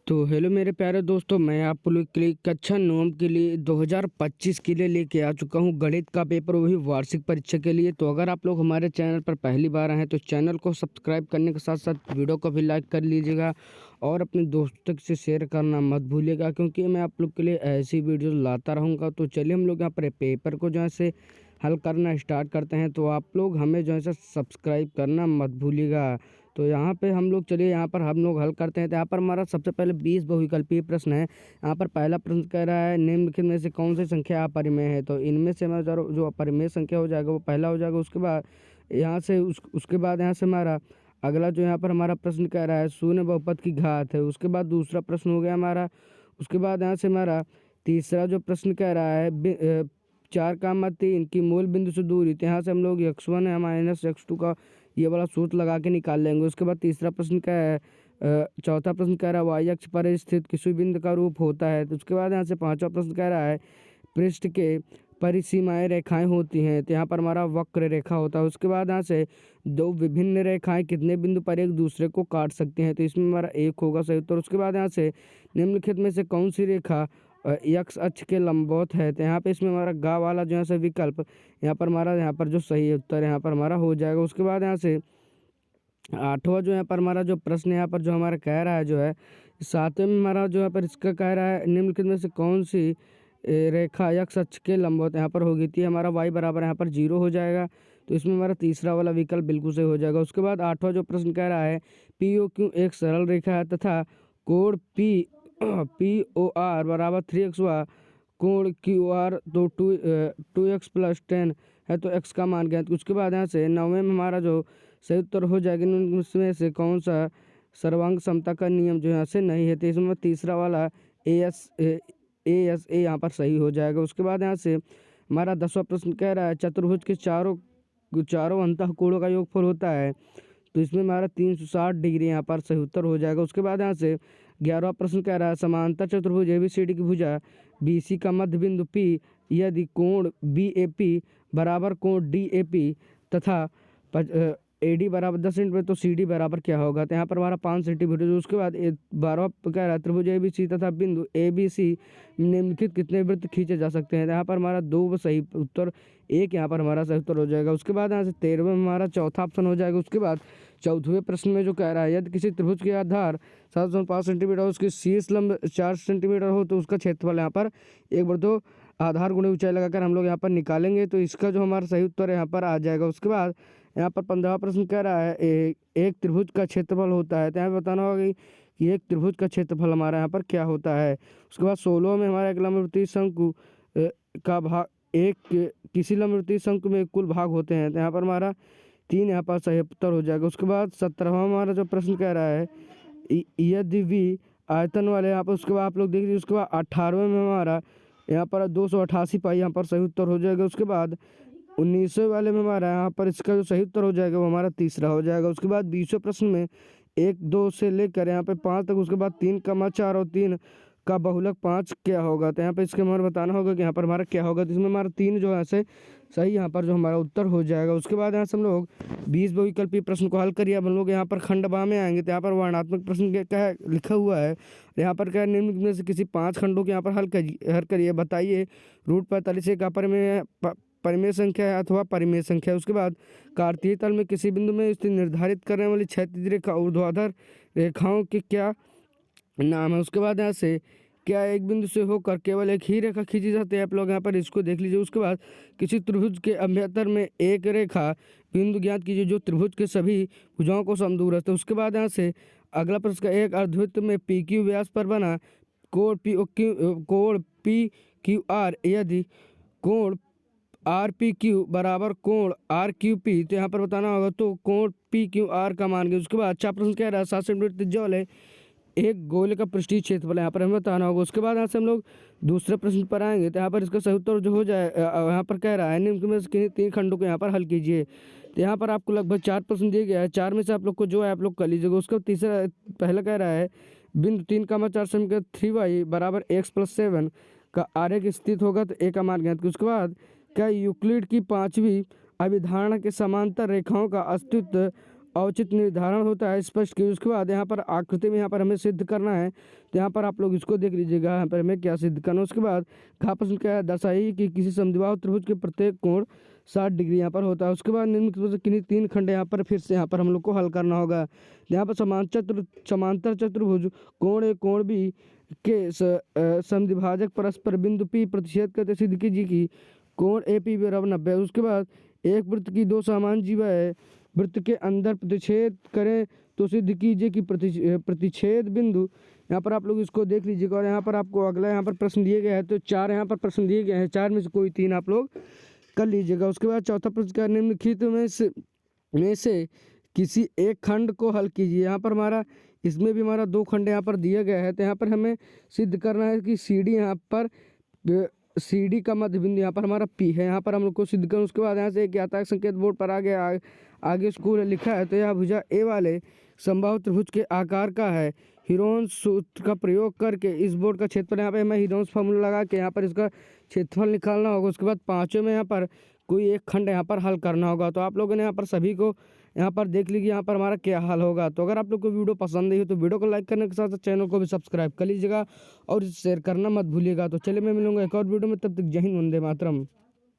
तो हेलो मेरे प्यारे दोस्तों, मैं आप लोग के लिए कक्षा नवम के लिए 2025 के लिए लेके आ चुका हूँ गणित का पेपर, वही वार्षिक परीक्षा के लिए। तो अगर आप लोग हमारे चैनल पर पहली बार आए हैं तो चैनल को सब्सक्राइब करने के साथ साथ वीडियो को भी लाइक कर लीजिएगा और अपने दोस्तों से शेयर करना मत भूलिएगा, क्योंकि मैं आप लोग के लिए ऐसी वीडियो लाता रहूँगा। तो चलिए हम लोग यहाँ पर पेपर को जो है से हल करना स्टार्ट करते हैं। तो आप लोग हमें जो है से सब्सक्राइब करना मत भूलिएगा। तो यहाँ पे हम लोग चलिए यहाँ पर हम लोग हल करते हैं। तो यहाँ पर हमारा सबसे पहले 20 बहुविकल्पीय प्रश्न है। यहाँ पर पहला प्रश्न कह रहा है निम्नलिखित में से कौन सी संख्या अपरिमेय है। तो इनमें से हमारा जो अपरिमेय संख्या हो जाएगा वो पहला हो जाएगा। उसके बाद यहाँ से उसके बाद यहाँ से हमारा अगला जो यहाँ पर हमारा प्रश्न कह रहा है शून्य बहुपद की घात है। उसके बाद दूसरा प्रश्न हो गया हमारा। उसके बाद यहाँ से हमारा तीसरा जो प्रश्न कह रहा है 4, 3 की मूल बिंदु से दूरी। तो यहाँ से हम लोग x1 है माइनस x2 का ये वाला सूत्र लगा के निकाल लेंगे। उसके बाद तीसरा प्रश्न क्या है, चौथा प्रश्न कह रहा है वाई अक्ष पर स्थित किसी बिंदु का रूप होता है। तो उसके बाद यहाँ से पांचवा प्रश्न कह रहा है पृष्ठ के परिसीमाएं रेखाएं होती हैं। तो यहाँ पर हमारा वक्र रेखा होता है। उसके बाद यहाँ से दो विभिन्न रेखाएं कितने बिंदु पर एक दूसरे को काट सकती हैं। तो इसमें हमारा एक होगा सही उत्तर। उसके बाद यहाँ से निम्नलिखित में से कौन सी रेखा यक्ष अक्ष के लंबवत है। तो यहाँ पे इसमें हमारा गा वाला जो है से विकल्प यहाँ पर हमारा यहाँ पर जो सही उत्तर यहाँ पर हमारा हो जाएगा। उसके बाद यहाँ से आठवां जो यहाँ पर हमारा जो प्रश्न यहाँ पर जो हमारा कह रहा है जो है सातवें में हमारा जो यहाँ पर इसका कह रहा है निम्नलिखित में से कौन सी रेखा यक्ष अक्ष के लंबवत यहाँ पर होगी। थी हमारा y बराबर यहाँ पर 0 हो जाएगा। तो इसमें हमारा तीसरा वाला विकल्प बिल्कुल सही हो जाएगा। उसके बाद आठवां जो प्रश्न कह रहा है POQ एक सरल रेखा है तथा कोण POR बराबर 3x कोण QR तो 2x + 10 है। तो x का मान ज्ञात। उसके बाद यहाँ से नौवें में हमारा जो सही उत्तर हो जाएगा उसमें से कौन सा सर्वांग समता का नियम जो यहाँ से नहीं है। तो इसमें तीसरा वाला ए यहाँ पर सही हो जाएगा। उसके बाद यहाँ से हमारा 10वां प्रश्न कह रहा है चतुर्भुज के चारों अंतःकोणों का योगफल होता है। तो इसमें हमारा 360 डिग्री यहाँ पर सही उत्तर हो जाएगा। उसके बाद यहाँ से 11वां प्रश्न कह रहा है समांतर चतुर्भुज ABCD की भुजा BC का मध्य बिंदु P यदि कोण BAP बराबर कोण DAP तथा AD बराबर 10 सेंटीमीटर तो CD बराबर क्या होगा। तो यहाँ पर हमारा 5 सेंटीमीटर। उसके बाद 12वां कह रहा है त्रिभुज ABC तथा बिंदु ABC निम्नलिखित कितने वृत्त खींचे जा सकते हैं। यहाँ पर हमारा 2 सही उत्तर, एक यहाँ पर हमारा सही उत्तर हो जाएगा। उसके बाद यहाँ से 13वें में हमारा चौथा ऑप्शन हो जाएगा। उसके बाद 14वें प्रश्न में जो कह रहा है यदि किसी त्रिभुज के आधार 7.5 सेंटीमीटर और उसकी शीर्ष लंब 4 सेंटीमीटर हो तो उसका क्षेत्रफल यहाँ पर 1/2 आधार गुणे ऊंचाई लगाकर हम लोग यहाँ पर निकालेंगे। तो इसका जो हमारा सही उत्तर यहाँ पर आ जाएगा। उसके बाद यहाँ पर 15वां प्रश्न कह रहा है एक त्रिभुज का क्षेत्रफल होता है। तो यहाँ बताना होगा कि एक त्रिभुज का क्षेत्रफल हमारा यहाँ पर क्या होता है। उसके बाद 16 में हमारा एक लंबवृत्तीय शंकु का भाग किसी लंबवृत्तीय शंकु में कुल भाग होते हैं। तो यहाँ पर हमारा 3 यहाँ पर सही उत्तर हो जाएगा। उसके बाद 17वां हमारा जो प्रश्न कह रहा है यदि V आयतन वाले यहाँ पर, उसके बाद आप लोग देख लीजिए। उसके बाद 18वें में हमारा यहाँ पर 288 पाई यहाँ पर सही उत्तर हो जाएगा। उसके बाद 19वें वाले में हमारा यहाँ पर इसका जो सही उत्तर हो जाएगा वो हमारा तीसरा हो जाएगा। उसके बाद 20वें प्रश्न में 1, 2 से लेकर यहाँ पे 5 तक, उसके बाद 3, 4 और 3 का बहुलक 5 क्या होगा। तो यहाँ पे इसके हमारा बताना होगा कि यहाँ पर हमारा क्या होगा। तो इसमें हमारा 3 जो है से सही यहाँ पर जो हमारा उत्तर हो जाएगा। उसके बाद यहाँ से हम लोग 20 बहुविकल्पीय प्रश्न को हल करिए। अब हम लोग यहाँ पर खंड बा में आएंगे। तो यहाँ पर वर्णात्मक प्रश्न क्या है लिखा हुआ है। यहाँ पर क्या है निम्न में से किसी 5 खंडों के यहाँ पर हल करिए। बताइए √45 एक परिमेय संख्या है अथवा परिमेय संख्या है। उसके बाद कार्तीय तल में किसी बिंदु में स्थिति निर्धारित करने वाली क्षैतिज रेखा ऊर्ध्वाधर रेखाओं के क्या नाम है। उसके बाद यहाँ से क्या एक बिंदु से होकर केवल एक ही रेखा खींची जाती है। आप लोग यहाँ पर इसको देख लीजिए। उसके बाद किसी त्रिभुज के अभ्यंतर में एक रेखा बिंदु ज्ञात कीजिए जो त्रिभुज के सभी भुजाओं को समदूर है। उसके बाद यहाँ से अगला प्रश्न एक अर्धवृत्त में PQ व्यास पर बना कोण PQR यदि कोण RPQ बराबर कोण RQP। तो यहाँ पर बताना होगा तो कोण PQR का मान गया। उसके बाद अच्छा प्रश्न कह रहा है 7 सेंटीमीटर त्रिज्या वाले एक गोले का पृष्ठीय क्षेत्रफल यहाँ पर हमें बताना होगा। उसके बाद यहाँ से हम लोग दूसरे प्रश्न पर आएंगे। तो यहाँ पर इसका सही उत्तर जो हो जाए यहाँ पर कह रहा है निम्न में से 3 खंडों को यहाँ पर हल कीजिए। तो यहाँ पर आपको लगभग 4 प्रश्न दिए गया है। 4 में से आप लोग को जो है आप लोग कर लीजिएगा। उसका तीसरा पहला कह रहा है बिंदु 3, 4 समीकरण 3y बराबर x + 7 का आरेख स्थित होगा तो a का मान ज्ञात। उसके बाद क्या यूक्लिड की 5वीं अभिधारणा के समांतर रेखाओं का अस्तित्व औचित निर्धारण होता है स्पष्ट की। उसके बाद यहाँ पर आकृति में यहाँ पर हमें सिद्ध करना है, तो यहाँ पर आप लोग इसको देख लीजिएगा यहाँ पर हमें क्या सिद्ध करना है। उसके बाद का प्रश्न क्या है, दर्शाइए कि किसी समद्विबाहु त्रिभुज के प्रत्येक कोण 60 डिग्री यहाँ पर होता है। उसके बाद निम्नलिखित में से किन्हीं तीन खंड यहाँ पर फिर से यहाँ पर हम लोग को हल करना होगा। यहाँ पर समांतर चतुर्भुज कोण ए कोण बी के समद्विभाजक परस्पर बिंदु P प्रतिच्छेद करते सिद्ध कीजिए कि कोण ए पी बराबर 90। उसके बाद एक वृत्त की दो समान जीवाएं वृत्त के अंदर प्रतिच्छेद करें तो सिद्ध कीजिए कि प्रतिच्छेद बिंदु, यहाँ पर आप लोग इसको देख लीजिएगा। और यहाँ पर आपको अगला यहाँ पर प्रश्न दिए गए हैं, तो चार यहाँ पर प्रश्न दिए गए हैं, चार में से कोई तीन आप लोग कर लीजिएगा। उसके बाद चौथा प्रश्न का निम्नलिखित में से किसी एक खंड को हल कीजिए। यहाँ पर हमारा इसमें भी हमारा दो खंड यहाँ पर दिया गया है, तो यहाँ पर हमें सिद्ध करना है कि सी डी यहाँ पर सी डी का मध्य बिंदु यहाँ पर हमारा पी है, यहाँ पर हम लोग को सिद्ध करना। उसके बाद यहाँ से एक यातायात संकेत बोर्ड पर आगे स्कूल लिखा है, तो यह भुजा ए वाले समबाहु त्रिभुज के आकार का है। हिरोन्स सूत्र का प्रयोग करके इस बोर्ड का क्षेत्रफल, यहाँ पे हमें हिरोन्स फार्मूला लगा के यहाँ पर इसका क्षेत्रफल निकालना होगा। उसके बाद पाँचों में यहाँ पर कोई एक खंड यहाँ पर हल करना होगा। तो आप लोगों ने यहाँ पर सभी को यहाँ पर देख लीजिए यहाँ पर हमारा क्या हल होगा। तो अगर आप लोग को वीडियो पसंद आई हो तो वीडियो को लाइक करने के साथ साथ चैनल को भी सब्सक्राइब कर लीजिएगा और शेयर करना मत भूलिएगा। तो चलिए मैं मिलूंगा एक और वीडियो में, तब तक जय हिंद, वंदे मातरम।